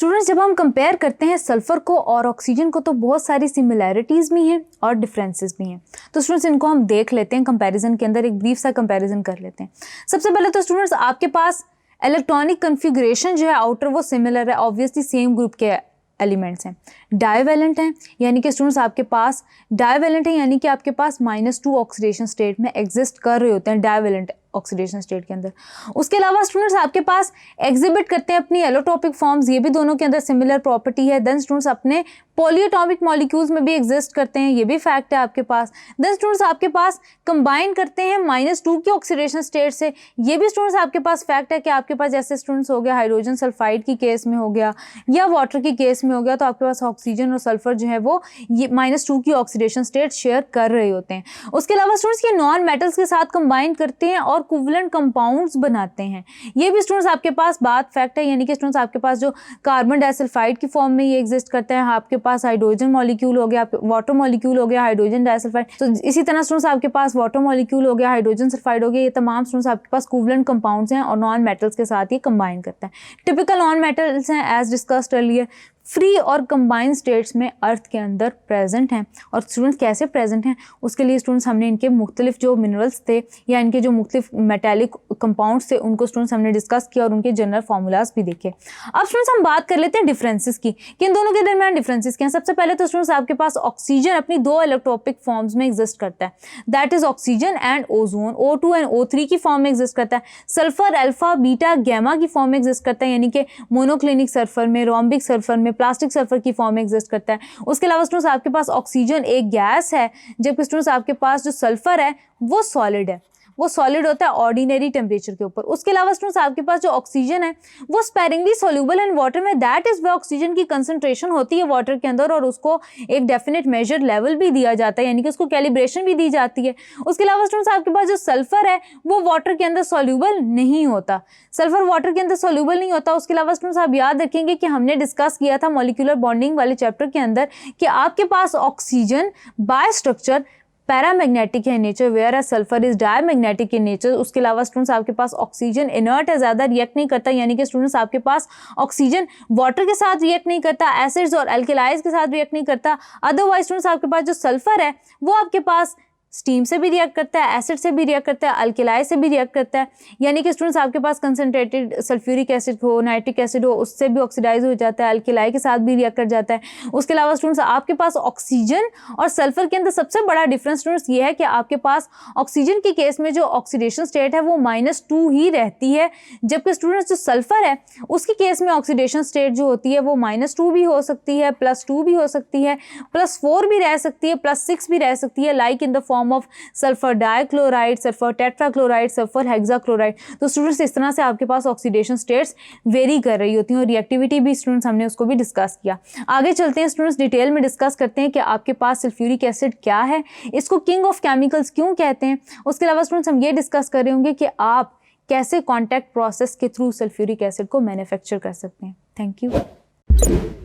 Students जब हम compare करते हैं सल्फर को और ऑक्सीजन को तो बहुत सारी सिमिलैरिटीज़ भी हैं और डिफरेंसेस भी हैं। तो स्टूडेंट्स इनको हम देख लेते हैं, कंपैरिजन के अंदर एक ब्रीफ सा कंपैरिजन कर लेते हैं। सबसे पहले तो स्टूडेंट्स आपके पास इलेक्ट्रॉनिक कन्फिग्रेशन जो है आउटर वो सिमिलर है, ऑब्वियसली सेम ग्रुप के एलिमेंट्स हैं। डाइवेलेंट हैं यानी कि स्टूडेंट्स आपके पास डाइवेलेंट है यानी कि आपके पास -2 ऑक्सीडेशन स्टेट में एग्जिस्ट कर रहे होते हैं डाइवेलेंट ऑक्सीडेशन स्टेट के अंदर। उसके अलावा स्टूडेंट्स आपके पास एग्जिबिट करते हैं अपनी एलोटॉपिक फॉर्म्स, ये भी दोनों के अंदर सिमिलर प्रॉपर्टी है। देन स्टूडेंट्स अपने पॉलीएटॉमिक मॉलिक्यूल्स में भी एग्जिस्ट करते हैं, ये भी फैक्ट है आपके पास। देन स्टूडेंट्स आपके पास कंबाइन करते हैं -2 की ऑक्सीडेशन स्टेट से, ये भी स्टूडेंट्स आपके पास फैक्ट है कि आपके पास जैसे स्टूडेंट्स हो गया हाइड्रोजन सल्फाइड की केस में हो गया या वाटर की केस में हो गया, तो आपके पास ऑक्सीजन और सल्फर जो है वो ये -2 की ऑक्सीडेशन स्टेट शेयर कर रहे होते हैं। उसके अलावा स्टूडेंट्स ये नॉन मेटल्स के साथ कंबाइन करते हैं और कोवलेंट कंपाउंड्स बनाते हैं, ये भी स्टूडेंट्स आपके पास बात फैक्ट है। यानी कि स्टूडेंट्स आपके पास जो कार्बन डाइसल्फाइड की फॉर्म में ये एग्जिस्ट करते हैं, आपके पास हाइड्रोजन मॉलिक्यूल हो गया, वाटर मॉलिक्यूल हो गया, हाइड्रोजन डाइसल्फाइड, तो इसी तरह स्टूडेंट्स आपके पास वाटर मॉलिक्यूल हो गया, हाइड्रोजन सल्फाइड हो गया, ये तमाम स्टूडेंट्स आपके पास कोवलेंट कंपाउंड्स हैं और नॉन मेटल्स के साथ ये कंबाइन करता है। टिपिकल नॉन मेटल्स हैं एज डिस्कस्ड अर्लियर, फ्री और कंबाइंड स्टेट्स में अर्थ के अंदर प्रेजेंट हैं। और स्टूडेंट्स कैसे प्रेजेंट हैं उसके लिए स्टूडेंट्स हमने इनके मुख्तलिफ जो मिनरल्स थे या इनके जो मुख्तलिफ मेटेलिक कंपाउंड्स थे उनको स्टूडेंट्स हमने डिस्कस किया और उनके जनरल फार्मूलाज भी देखे। अब स्टूडेंट्स हम बात कर लेते हैं डिफरेंसेस की कि इन दोनों के दरमियान डिफरेंसेस क्या हैं। सबसे पहले तो स्टूडेंट्स आपके पास ऑक्सीजन अपनी 2 इलेक्ट्रोपिक फॉर्म्स में एग्जिस्ट करता है, that is oxygen and ozone, O2 and O3 की फॉर्म में एग्जिस्ट करता है। सल्फर अल्फा बीटा गैमा की फॉर्म में एग्जिस्ट करता है, यानी कि मोनोक्लिनिक सल्फर में, रोम्बिक सल्फर में, प्लास्टिक सल्फर की फॉर्म में एग्जिस्ट करता है। उसके अलावा स्टूडेंट्स आपके पास ऑक्सीजन एक गैस है, जबकि स्टूडेंट्स आपके पास जो सल्फर है वो सॉलिड है, वो सॉलिड होता है ऑर्डिनरी टेम्परेचर के ऊपर। उसके अलावा स्टूडेंट्स आपके पास जो ऑक्सीजन है वो स्पेरिंगली सॉल्युबल इन वाटर में, दैट इज वे ऑक्सीजन की कंसंट्रेशन होती है वाटर के अंदर और उसको एक डेफिनेट मेजर लेवल भी दिया जाता है, यानी कि उसको कैलिब्रेशन भी दी जाती है। उसके अलावा स्टूडेंट्स आपके पास जो सल्फर है वो वाटर के अंदर सॉल्युबल नहीं होता, सल्फर वाटर के अंदर सॉल्युबल नहीं होता। उसके अलावा स्टूडेंट्स आप याद रखेंगे कि हमने डिस्कस किया था मॉलिक्यूलर बॉन्डिंग वाले चैप्टर के अंदर कि आपके पास ऑक्सीजन बाय स्ट्रक्चर पैरामैग्नेटिक है nature, whereas sulphur is diamagnetic in nature. उसके अलावा स्टूडेंट्स आपके पास ऑक्सीजन इनर्ट है, ज़्यादा रिएक्ट नहीं करता, यानी कि स्टूडेंट्स आपके पास ऑक्सीजन वाटर के साथ रिएक्ट नहीं करता, एसिड्स और एल्केलाइज के साथ रिएक्ट नहीं करता। अदरवाइज स्टूडेंट्स आपके पास जो सल्फर है वो आपके पास स्टीम से भी रिएक्ट करता है, एसिड से भी रिएक्ट करता है, अल्केलाई से भी रिएक्ट करता है, यानी कि स्टूडेंट्स आपके पास कंसनट्रेटेड सल्फ्यूरिक एसिड हो, नाइट्रिक एसिड हो, उससे भी ऑक्सीडाइज हो जाता है, अल्केलाई के साथ भी रिएक्ट कर जाता है। उसके अलावा स्टूडेंट्स आपके पास ऑक्सीजन और सल्फर के अंदर सबसे बड़ा डिफरेंस स्टूडेंट्स ये है कि आपके पास ऑक्सीजन के केस में जो ऑक्सीडेशन स्टेट है वो -2 ही रहती है, जबकि स्टूडेंट्स जो सल्फर है उसके केस में ऑक्सीडेशन स्टेट जो होती है वो -2 भी हो सकती है, +2 भी हो सकती है, +4 भी रह सकती है, +6 भी रह सकती है, like in the form of sulphur dichloride, sulphur tetrachloride, sulphur hexachloride. तो स्टूडेंट्स इस तरह से आपके पास ऑक्सीडेशन स्टेट्स वेरी कर रही होती हैं और रिएक्टिविटी भी स्टूडेंट्स हमने उसको भी डिस्कस किया। आगे चलते हैं स्टूडेंट्स, डिटेल में डिस्कस करते हैं कि आपके पास सल्फ्यूरिक एसिड क्या है, इसको किंग ऑफ केमिकल्स क्यों कहते हैं। उसके अलावा स्टूडेंट्स हम ये डिस्कस कर रहे होंगे कि आप कैसे कॉन्टैक्ट प्रोसेस के थ्रू सल्फ्यूरिक एसिड को मैन्युफैक्चर कर सकते हैं। Thank you.